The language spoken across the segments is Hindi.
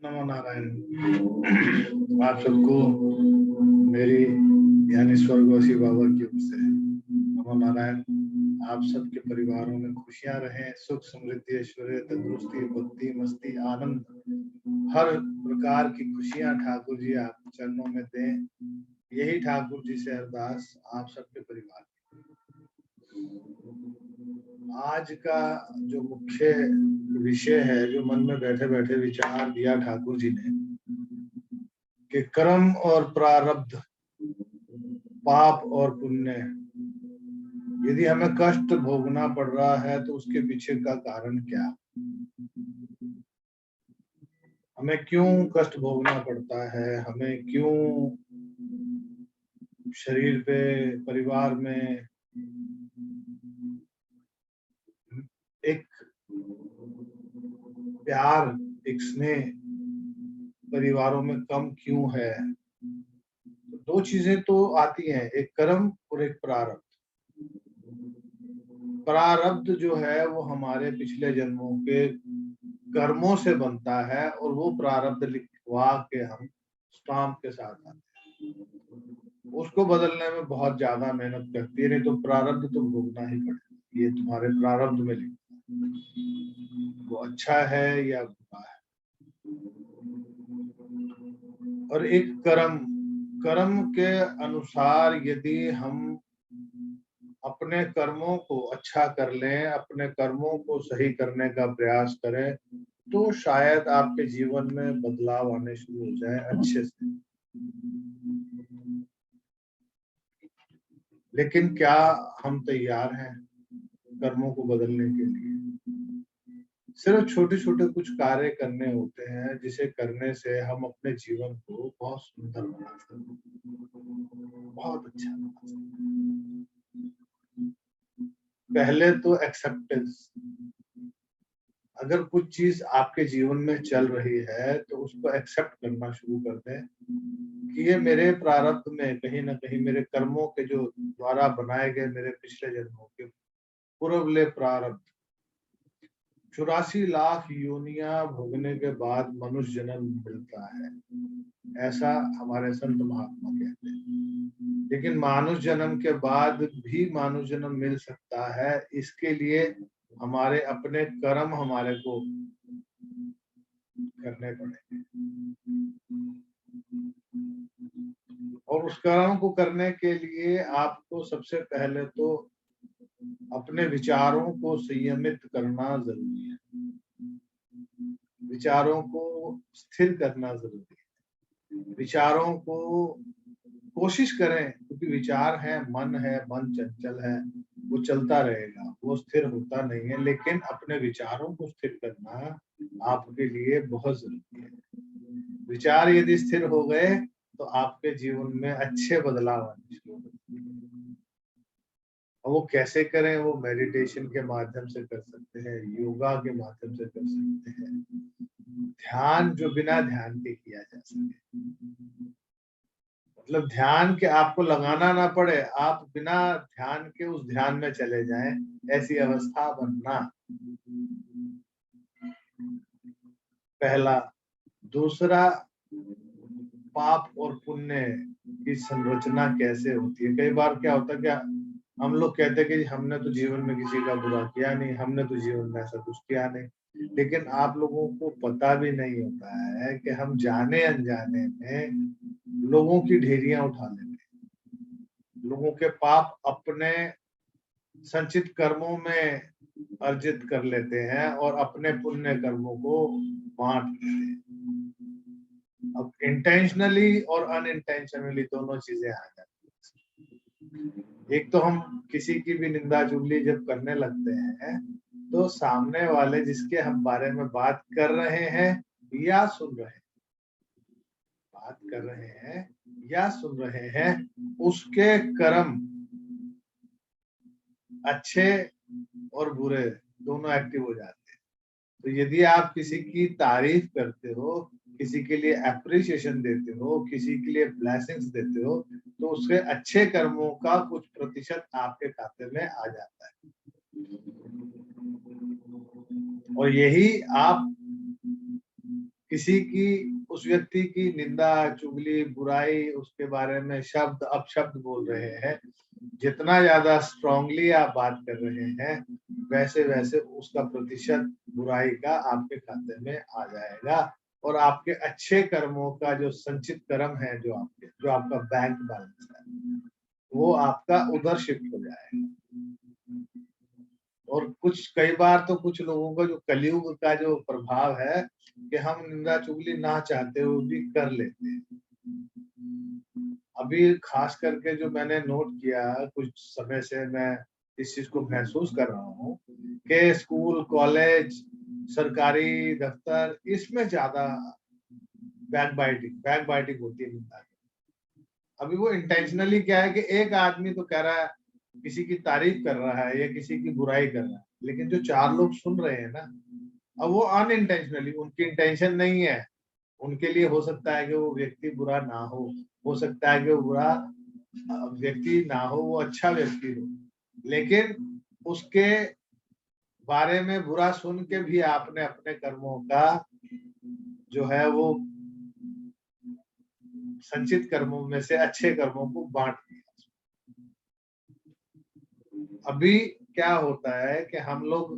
नमो नारायण। आप सबको मेरी यानी स्वर्गवासी बाबा की ओर से नमो नारायण। आप सबके परिवारों में खुशियां रहें, सुख समृद्धि ऐश्वर्य तंदुरुस्ती भक्ति मस्ती आनंद, हर प्रकार की खुशियां ठाकुर जी आप चरणों में दें। यही ठाकुर जी से अरदास आप सबके परिवार। आज का जो मुख्य विषय है, जो मन में बैठे बैठे विचार दिया ठाकुर जी ने कि कर्म और प्रारब्ध, पाप और पुण्य, यदि हमें कष्ट भोगना पड़ रहा है तो उसके पीछे का कारण क्या, हमें क्यों कष्ट भोगना पड़ता है, हमें क्यों शरीर पे, परिवार में एक प्यार, एक स्नेह परिवारों में कम क्यों है। तो दो चीजें तो आती हैं, एक कर्म और एक प्रारब्ध। प्रारब्ध जो है वो हमारे पिछले जन्मों के कर्मों से बनता है और वो प्रारब्ध लिखवा के हम स्टाम्प के साथ आते हैं। उसको बदलने में बहुत ज्यादा मेहनत करती है, नहीं तो प्रारब्ध तो भोगना ही पड़ेगा। ये तुम्हारे प्रारब्ध में लिखा है, वो अच्छा है या बुरा है। और एक कर्म, कर्म के अनुसार यदि हम अपने कर्मों को अच्छा कर लें, अपने कर्मों को सही करने का प्रयास करें, तो शायद आपके जीवन में बदलाव आने शुरू हो जाए अच्छे से। लेकिन क्या हम तैयार हैं कर्मों को बदलने के लिए? सिर्फ छोटे छोटे कुछ कार्य करने होते हैं जिसे करने से हम अपने जीवन को बहुत सुंदर बना सकते हैं, बहुत अच्छा बना सकते हैं। पहले तो एक्सेप्टेंस। अगर कुछ चीज आपके जीवन में चल रही है तो उसको एक्सेप्ट करना शुरू कर दें कि ये मेरे प्रारब्ध में कहीं ना कहीं मेरे कर्मों के जो द्वारा बनाए गए मेरे पिछले जन्मों के पूर्वले प्रारब्ध, 84 लाख योनियां भोगने के बाद मनुष्य जन्म मिलता है, ऐसा हमारे संत महात्मा कहते हैं। लेकिन मानुष जन्म के बाद भी मानुष जन्म मिल सकता है, इसके लिए हमारे अपने कर्म हमारे को करने पड़ेंगे। और उस कर्म को करने के लिए आपको सबसे पहले तो अपने विचारों को संयमित करना जरूरी है, विचारों को स्थिर करना जरूरी है। विचारों को कोशिश करें, क्योंकि विचार है, मन चंचल है, वो चलता रहेगा, वो स्थिर होता नहीं है। लेकिन अपने विचारों को स्थिर करना आपके लिए बहुत जरूरी है। विचार यदि स्थिर हो गए तो आपके जीवन में अच्छे बदलाव आने शुरू होते हैं। और वो कैसे करें? वो मेडिटेशन के माध्यम से कर सकते हैं, योगा के माध्यम से कर सकते हैं, ध्यान जो बिना ध्यान के किया जा सके, मतलब ध्यान के आपको लगाना ना पड़े, आप बिना ध्यान के उस ध्यान में चले जाएं, ऐसी अवस्था बनना पहला। दूसरा, पाप और पुण्य की संरचना कैसे होती है। कई बार क्या होता है, क्या हम लोग कहते हैं कि हमने तो जीवन में किसी का बुरा किया नहीं, हमने तो जीवन में ऐसा कुछ किया नहीं, लेकिन आप लोगों को पता भी नहीं होता है कि हम जाने अनजाने में लोगों की ढेरियां उठा लेते हैं, लोगों के पाप अपने संचित कर्मों में अर्जित कर लेते हैं और अपने पुण्य कर्मों को बांट देते हैं। अब इंटेंशनली और अनइंटेंशनली दोनों चीजें आ जाती हैं। एक तो हम किसी की भी निंदा चुगली जब करने लगते हैं तो सामने वाले जिसके हम बारे में बात कर रहे हैं या सुन रहे हैं, बात कर रहे हैं या सुन रहे हैं, उसके कर्म अच्छे और बुरे दोनों एक्टिव हो जाते हैं। तो यदि आप किसी की तारीफ करते हो, किसी के लिए एप्रिसिएशन देते हो, किसी के लिए ब्लेसिंग्स देते हो, तो उसके अच्छे कर्मों का कुछ प्रतिशत आपके खाते में आ जाता है। और यही आप किसी की, उस व्यक्ति की निंदा, चुगली, बुराई, उसके बारे में शब्द अपशब्द बोल रहे हैं, जितना ज्यादा स्ट्रांगली आप बात कर रहे हैं, वैसे वैसे उसका प्रतिशत बुराई का आपके खाते में आ जाएगा, और आपके अच्छे कर्मों का जो संचित कर्म है, जो आपका बैंक बैलेंस है, वो आपका उधर शिफ्ट हो जाएगा। और कई बार तो कुछ लोगों का जो कलयुग का जो प्रभाव है कि हम निंदा चुगली ना चाहते हुए भी कर लेते हैं। अभी खास करके जो मैंने नोट किया, कुछ समय से मैं इस चीज को महसूस कर रहा हूँ कि स्कूल, कॉलेज, सरकारी दफ्तर, इसमें ज्यादा बैक बाइटिंग होती है निंदा की। अभी वो इंटेंशनली क्या है कि एक आदमी तो कह रहा है, किसी की तारीफ कर रहा है या किसी की बुराई कर रहा है, लेकिन जो 4 लोग सुन रहे हैं ना, अब वो अनइंटेंशनली, उनकी इंटेंशन नहीं है, उनके लिए हो सकता है कि वो व्यक्ति बुरा ना हो सकता है कि वो बुरा व्यक्ति ना हो, वो अच्छा व्यक्ति हो, लेकिन उसके बारे में बुरा सुन के भी आपने अपने कर्मों का जो है वो संचित कर्मों में से अच्छे कर्मों को बांट दिया। अभी क्या होता है कि हम लोग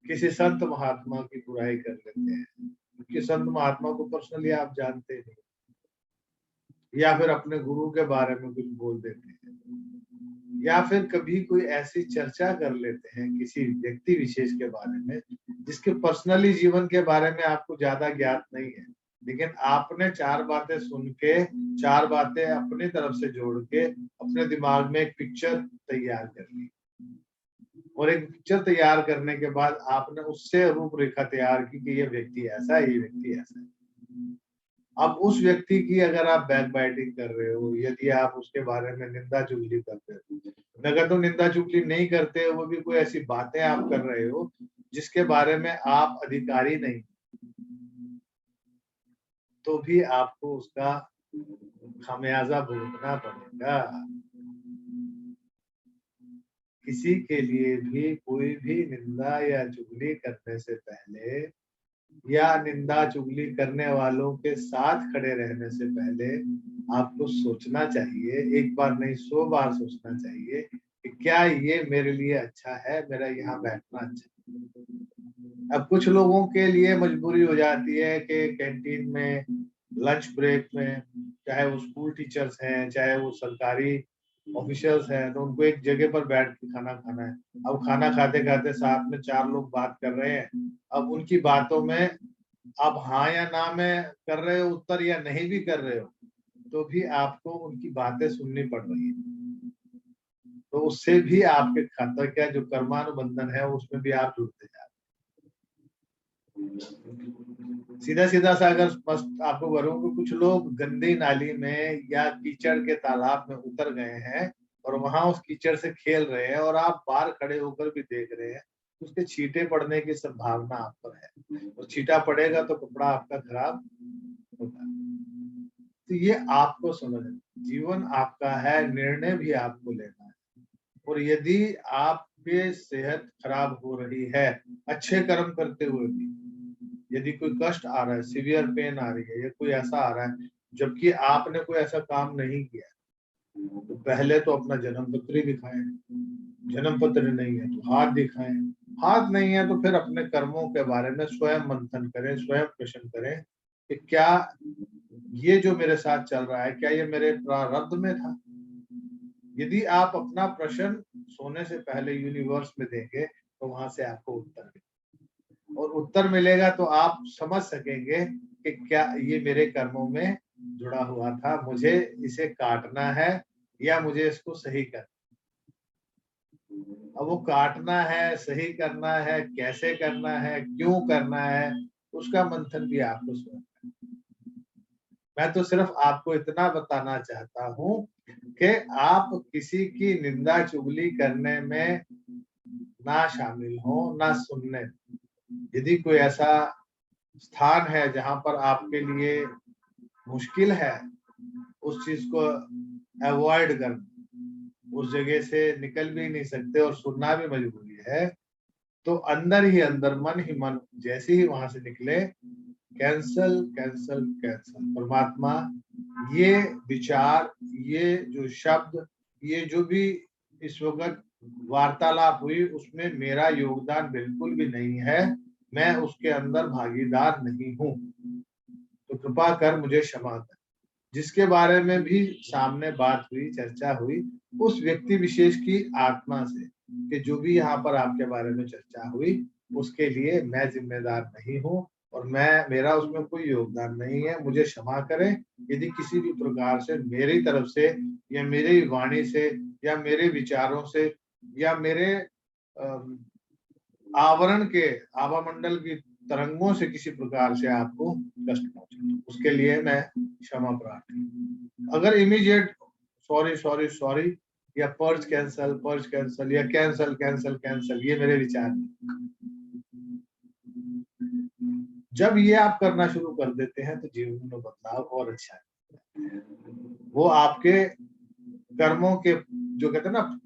किसी संत महात्मा की बुराई कर लेते हैं, क्योंकि संत महात्मा को पर्सनली आप जानते नहीं, या फिर अपने गुरु के बारे में कुछ बोल देते हैं, या फिर कभी कोई ऐसी चर्चा कर लेते हैं किसी व्यक्ति विशेष के बारे में जिसके पर्सनली जीवन के बारे में आपको ज्यादा ज्ञात नहीं है, लेकिन आपने 4 बातें सुन के, 4 बातें अपनी तरफ से जोड़ के अपने दिमाग में एक पिक्चर तैयार कर ली, और एक पिक्चर तैयार करने के बाद आपने उससे रूपरेखा तैयार की कि ये व्यक्ति ऐसा है, ये व्यक्ति ऐसा है। अब उस व्यक्ति की अगर आप बैक बाइटिंग कर रहे हो, यदि आप उसके बारे में निंदा चुगली करते हो, अगर तो निंदा चुगली नहीं करते, वो भी कोई ऐसी बातें आप कर रहे हो जिसके बारे में आप अधिकारी नहीं, तो भी आपको उसका खामियाजा भुगतना पड़ेगा। किसी के लिए भी कोई भी निंदा या चुगली करने से पहले, या निंदा चुगली करने वालों के साथ खड़े रहने से पहले आपको सोचना चाहिए, एक बार नहीं 100 बार सोचना चाहिए कि क्या ये मेरे लिए अच्छा है, मेरा यहाँ बैठना अच्छा है। अब कुछ लोगों के लिए मजबूरी हो जाती है कि कैंटीन में, लंच ब्रेक में, चाहे वो स्कूल टीचर्स हैं, चाहे वो सरकारी ऑफिशियल्स हैं, तो उनको एक जगह पर बैठ के खाना खाना है। अब खाना खाते खाते साथ में 4 लोग बात कर रहे हैं, अब उनकी बातों में आप हाँ या ना में कर रहे हो उत्तर, या नहीं भी कर रहे हो, तो भी आपको उनकी बातें सुननी पड़ रही है, तो उससे भी आपके खाता का जो कर्मानुबंधन है उसमें भी आप जुड़ते जा रहे। सीधा सीधा सा अगर स्पष्ट आपको करूं कि कुछ लोग गंदी नाली में या कीचड़ के तालाब में उतर गए हैं और वहां उस कीचड़ से खेल रहे हैं, और आप बाहर खड़े होकर भी देख रहे हैं, उसके छींटे पड़ने की संभावना आप पर है, और छींटा पड़ेगा तो कपड़ा आपका खराब होगा। तो ये आपको समझना, जीवन आपका है, निर्णय भी आपको लेना है, और यदि आपके सेहत खराब हो रही है अच्छे कर्म करते हुए भी, यदि कोई कष्ट आ रहा है, सीवियर पेन आ रही है, या कोई ऐसा आ रहा है जबकि आपने कोई ऐसा काम नहीं किया, तो पहले तो अपना जन्म पत्र दिखाएं, जन्म पत्र नहीं है तो हाथ दिखाएं, हाथ नहीं है तो फिर अपने कर्मों के बारे में स्वयं मंथन करें, स्वयं प्रश्न करें कि क्या ये जो मेरे साथ चल रहा है, क्या ये मेरे प्रारब्ध में था। यदि आप अपना प्रश्न सोने से पहले यूनिवर्स में देंगे तो वहां से आपको उत्तर मिलेगा, और उत्तर मिलेगा तो आप समझ सकेंगे कि क्या ये मेरे कर्मों में जुड़ा हुआ था, मुझे इसे काटना है या मुझे इसको सही करना। अब वो काटना है, सही करना है, कैसे करना है, क्यों करना है, उसका मंथन भी आपको स्वयं। मैं तो सिर्फ आपको इतना बताना चाहता हूँ कि आप किसी की निंदा चुगली करने में ना शामिल हो, ना सुनने। यदि कोई ऐसा स्थान है जहां पर आपके लिए मुश्किल है उस चीज को अवॉइड करना, उस जगह से निकल भी नहीं सकते और सुनना भी मजबूरी है, तो अंदर ही अंदर मन ही मन जैसे ही वहां से निकले, कैंसल कैंसल कैंसल। परमात्मा ये विचार, ये जो शब्द, ये जो भी इस वक्त वार्तालाप हुई उसमें मेरा योगदान बिल्कुल भी नहीं है, मैं उसके अंदर भागीदार नहीं हूं, तो कृपा कर मुझे क्षमा कर। जिसके बारे में भी सामने बात हुई, चर्चा हुई, उस व्यक्ति विशेष की आत्मा से कि जो भी यहाँ पर आपके बारे में चर्चा हुई उसके लिए मैं जिम्मेदार नहीं हूँ और मेरा उसमें कोई योगदान नहीं है, मुझे क्षमा करें यदि किसी भी प्रकार से मेरी तरफ से या मेरी वाणी से या मेरे विचारों से या मेरे आवरण के आवामंडल की तरंगों से किसी प्रकार से आपको कष्ट पहुंचे, उसके लिए मैं क्षमा प्रार्थी। अगर इमीडिएट सॉरी सॉरी सॉरी या पर्ज कैंसल या कैंसल कैंसल कैंसल, ये मेरे विचार नहीं। जब ये आप करना शुरू कर देते हैं तो जीवन में बदलाव और अच्छा है। वो आपके कर्मों के जो कहते हैं ना,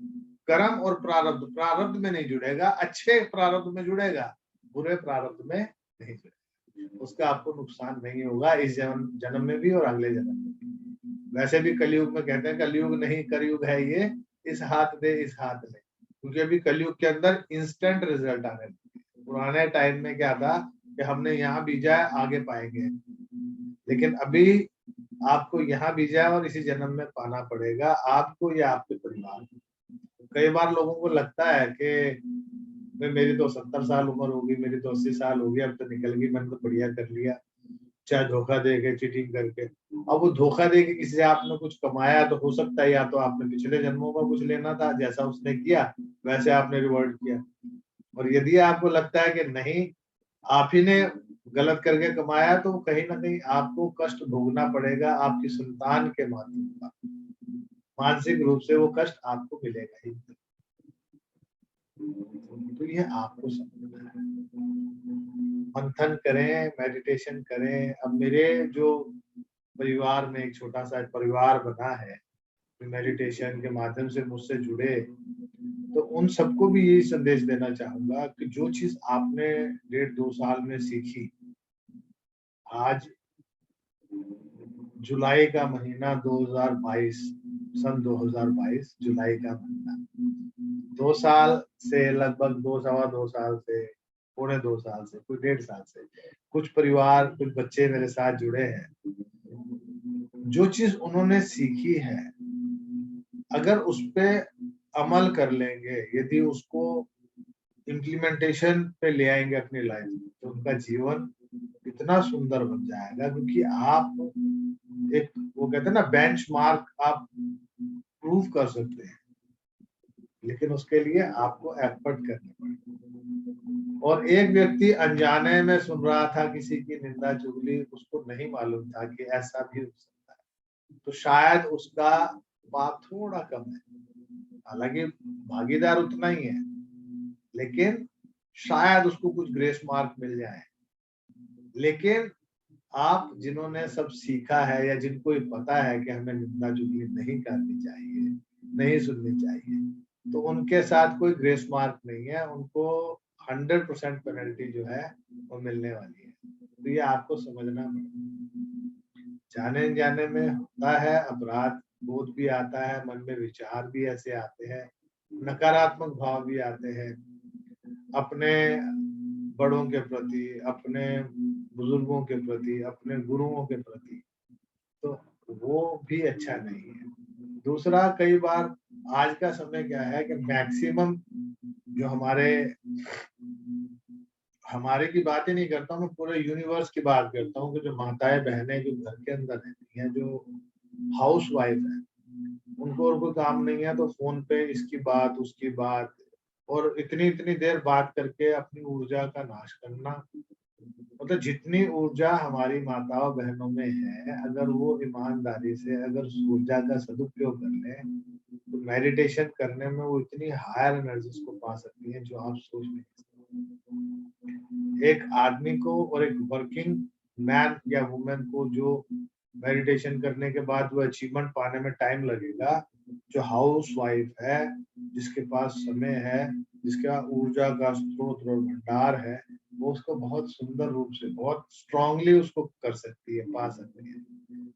कर्म और प्रारब्ध, प्रारब्ध में नहीं जुड़ेगा, अच्छे प्रारब्ध में जुड़ेगा, बुरे प्रारब्ध में नहीं जुड़ेगा। उसका आपको नुकसान नहीं होगा इस जन्म में भी और अगले जन्म में भी। वैसे भी कलयुग में कहते हैं कलयुग नहीं करयुग है ये, इस हाथ दे इस हाथ ले, क्योंकि अभी कलयुग के अंदर इंस्टेंट रिजल्ट आने लगे। पुराने टाइम में क्या था कि हमने यहाँ बीजा है आगे पाएंगे, लेकिन अभी आपको यहाँ बीजा है और इसी जन्म में पाना पड़ेगा, आपको या आपके परिवार को। कई बार लोगों को लगता है कि मेरी तो 70 साल उम्र होगी, मेरी तो 80 साल होगी, अब तो निकल गई, मैंने तो बढ़िया कर लिया, चाहे धोखा दे के चीटिंग करके। अब वो धोखा दे के किसी से आपने कुछ कमाया तो हो सकता है या तो आपने पिछले जन्मों का कुछ लेना था, जैसा उसने किया वैसे आपने रिवॉर्ड किया। और यदि आपको लगता है कि नहीं आप ही ने गलत करके कमाया, तो कहीं ना कहीं आपको कष्ट भोगना पड़ेगा आपकी संतान के माध्यम का, मानसिक रूप से वो कष्ट आपको मिलेगा ही। तो ये आपको समझना है, मंथन करें, मेडिटेशन करें। अब मेरे जो परिवार में एक छोटा सा परिवार बना है, मेडिटेशन के माध्यम से मुझसे जुड़े, तो उन सबको भी यही संदेश देना चाहूंगा कि जो चीज आपने 1.5-2 साल में सीखी, आज जुलाई का महीना 2022, सन 2022 जुलाई का महीना, 2 साल से लगभग 2 सवा 2 साल से, पौने 2 साल से, कुछ 1.5 साल से कुछ परिवार, कुछ बच्चे मेरे साथ जुड़े हैं। जो चीज उन्होंने सीखी है, अगर उस पे अमल कर लेंगे, यदि उसको इम्प्लीमेंटेशन पे ले आएंगे अपनी लाइफ में, तो उनका जीवन इतना सुंदर बन जाएगा। क्योंकि आप एक वो कहते हैं ना बेंचमार्क आप प्रूव कर सकते हैं, लेकिन उसके लिए आपको एफर्ट करनी पड़ेगी। और एक व्यक्ति अनजाने में सुन रहा था किसी की निंदा चुगली, उसको नहीं मालूम था कि ऐसा भी हो सकता है, तो शायद उसका पाप थोड़ा कम है, हालांकि भागीदार उतना ही है, लेकिन शायद उसको कुछ ग्रेस मार्क मिल जाए। लेकिन आप जिन्होंने सब सीखा है या जिनको ये पता है कि हमें निंदा चुगली नहीं करनी चाहिए, नहीं सुननी चाहिए, तो उनके साथ कोई ग्रेस मार्क नहीं है, उनको 100% पेनल्टी जो है वो मिलने वाली है। तो ये आपको समझना पड़ेगा। जाने जाने में होता है, अपराध बोध भी आता है, मन में विचार भी ऐसे आते हैं, नकारात्मक भाव भी आते हैं अपने बड़ों के प्रति, अपने बुजुर्गों के प्रति, अपने गुरुओं के प्रति, तो वो भी अच्छा नहीं है। दूसरा, कई बार आज का समय क्या है कि मैक्सिमम जो हमारे की बात ही नहीं करता हूँ, मैं पूरे यूनिवर्स की बात करता हूँ कि जो माताएं बहनें जो घर के अंदर रहती हैं, जो हाउस वाइफ है, उनको और कोई काम नहीं है तो फोन पे इसकी बात उसकी बात, और इतनी इतनी देर बात करके अपनी ऊर्जा का नाश करना। मतलब जितनी ऊर्जा हमारी माताओं बहनों में है, अगर वो ईमानदारी से अगर उस ऊर्जा का सदुपयोग कर ले, तो मेडिटेशन करने में वो इतनी हायर एनर्जीज को पा सकती है जो आप सोच नहीं सकते। एक आदमी को और एक वर्किंग मैन या वुमेन को जो मेडिटेशन करने के बाद वो अचीवमेंट पाने में टाइम लगेगा, जो हाउस वाइफ है, जिसके पास समय है, जिसका ऊर्जा का स्रोत और भंडार है, वो उसको बहुत सुंदर रूप से, बहुत स्ट्रांगली उसको कर सकती है, पा सकती है।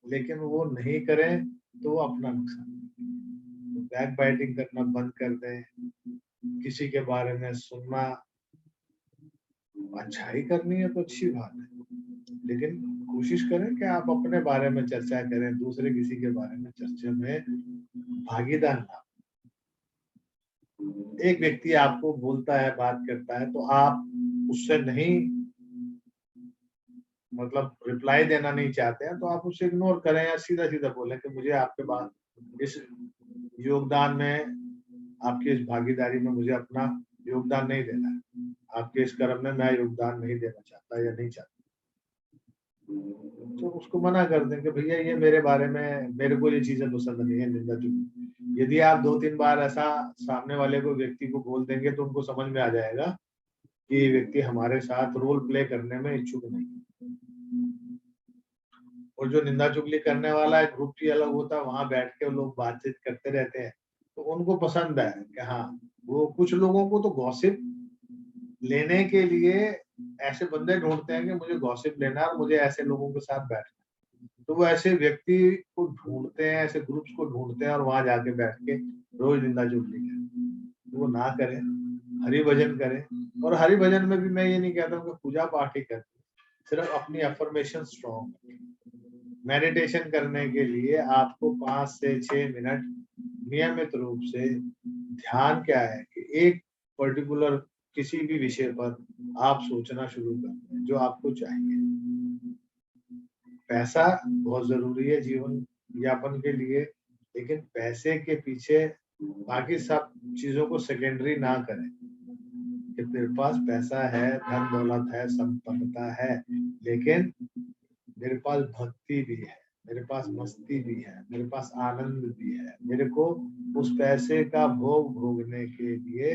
लेकिन वो नहीं करें तो वो अपना नुकसान करें। तो बैक बाइटिंग करना बंद कर दें। किसी के बारे में सुनना, अच्छाई करनी है तो अच्छी बात है, लेकिन कोशिश करें कि आप अपने बारे में चर्चा करें, दूसरे किसी के बारे में चर्चा में भागीदार ना। एक व्यक्ति आपको बोलता है, बात करता है, तो आप उससे नहीं, मतलब रिप्लाई देना नहीं चाहते हैं, तो आप उसे इग्नोर करें या सीधा सीधा बोलें कि मुझे आपके बाद इस योगदान में, आपकी इस भागीदारी में मुझे अपना योगदान नहीं देना है। आपके इस कर्म में मैं योगदान नहीं देना चाहता या नहीं चाहता। तो उसको मना कर दें कि भैया ये मेरे बारे में, मेरे को ये चीजें पसंद नहीं है, निंदा चुगली। यदि आप 2-3 बार ऐसा सामने वाले को, व्यक्ति को बोल देंगे तो उनको समझ में आ जाएगा कि ये व्यक्ति हमारे साथ रोल प्ले करने में इच्छुक नहीं है। और जो निंदा चुगली करने वाला है, ग्रुप ही अलग होता है, वहां बैठ के लोग बातचीत करते रहते हैं, तो उनको पसंद है कि हाँ, वो कुछ लोगों को तो गॉसिप लेने के लिए ऐसे बंदे ढूंढते हैं कि मुझे गॉसिप लेना है और मुझे ऐसे लोगों के साथ बैठना है। तो वो ऐसे व्यक्ति को ढूंढते हैं, ऐसे ग्रुप्स को ढूंढते हैं और वहां जाके बैठ के रोज निंदा चुगली करें। वो ना करें, हरि भजन करें। और हरि भजन में भी मैं ये नहीं कहता हूँ कि पूजा पाठ ही करें, सिर्फ अपनी अफर्मेशन स्ट्रॉन्ग करें। मेडिटेशन करने के लिए आपको 5 से 6 मिनट नियमित रूप से ध्यान क्या है कि एक पर्टिकुलर किसी भी विषय पर आप सोचना शुरू कर दें जो आपको चाहिए। पैसा बहुत जरूरी है जीवन यापन के लिए, लेकिन पैसे के पीछे बाकी सब चीजों को सेकेंडरी ना करें। कि तेरे पास पैसा है, धन दौलत है, संपन्नता है, लेकिन मेरे पास भक्ति भी है, मेरे पास मस्ती भी है, मेरे पास आनंद भी है, मेरे को उस पैसे का भोग भोगने के लिए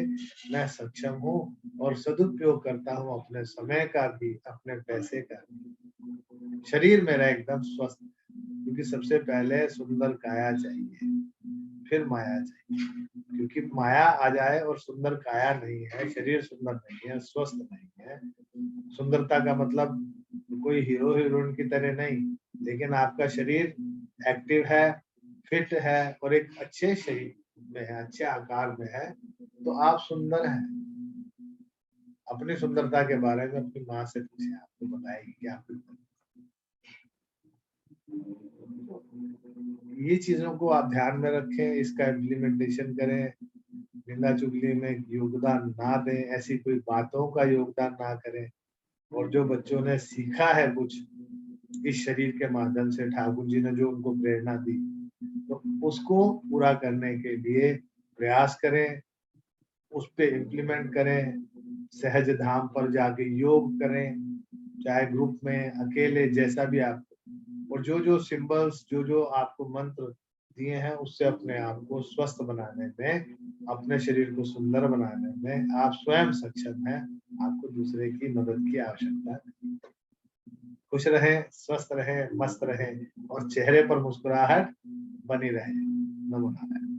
मैं सक्षम हूँ और सदुपयोग करता हूँ अपने समय का भी, अपने पैसे का भी। शरीर मेरा एकदम स्वस्थ है, क्योंकि सबसे पहले सुंदर काया चाहिए, फिर माया चाहिए। क्योंकि माया आ जाए और सुंदर काया नहीं है, शरीर सुंदर नहीं है, स्वस्थ नहीं है। सुंदरता का मतलब कोई हीरो हीरोइन की तरह नहीं, लेकिन आपका शरीर एक्टिव है, फिट है और एक अच्छे शरीर में है, अच्छे आकार में है, तो आप सुंदर हैं। अपनी सुंदरता के बारे में अपनी माँ से पूछें, आपको बताएगी कि आप ये चीजों को आप ध्यान में रखें, इसका इम्प्लीमेंटेशन करें। निंदा चुगली में योगदान ना दें, ऐसी कोई बातों का योगदान ना करें। और जो बच्चों ने सीखा है कुछ इस शरीर के माध्यम से, ठाकुर जी ने जो उनको प्रेरणा दी, तो उसको पूरा करने के लिए प्रयास करें, उस पे इम्प्लीमेंट करें। सहज धाम पर जाके योग करें, चाहे ग्रुप में, अकेले, जैसा भी आप। और जो जो सिंबल्स, जो जो आपको मंत्र दिए हैं, उससे अपने आप को स्वस्थ बनाने में, अपने शरीर को सुंदर बनाने में आप स्वयं सक्षम हैं। आपको दूसरे की मदद की आवश्यकता नहीं। खुश रहें, स्वस्थ रहें, मस्त रहें और चेहरे पर मुस्कुराहट बनी रहे। नमो नारायण।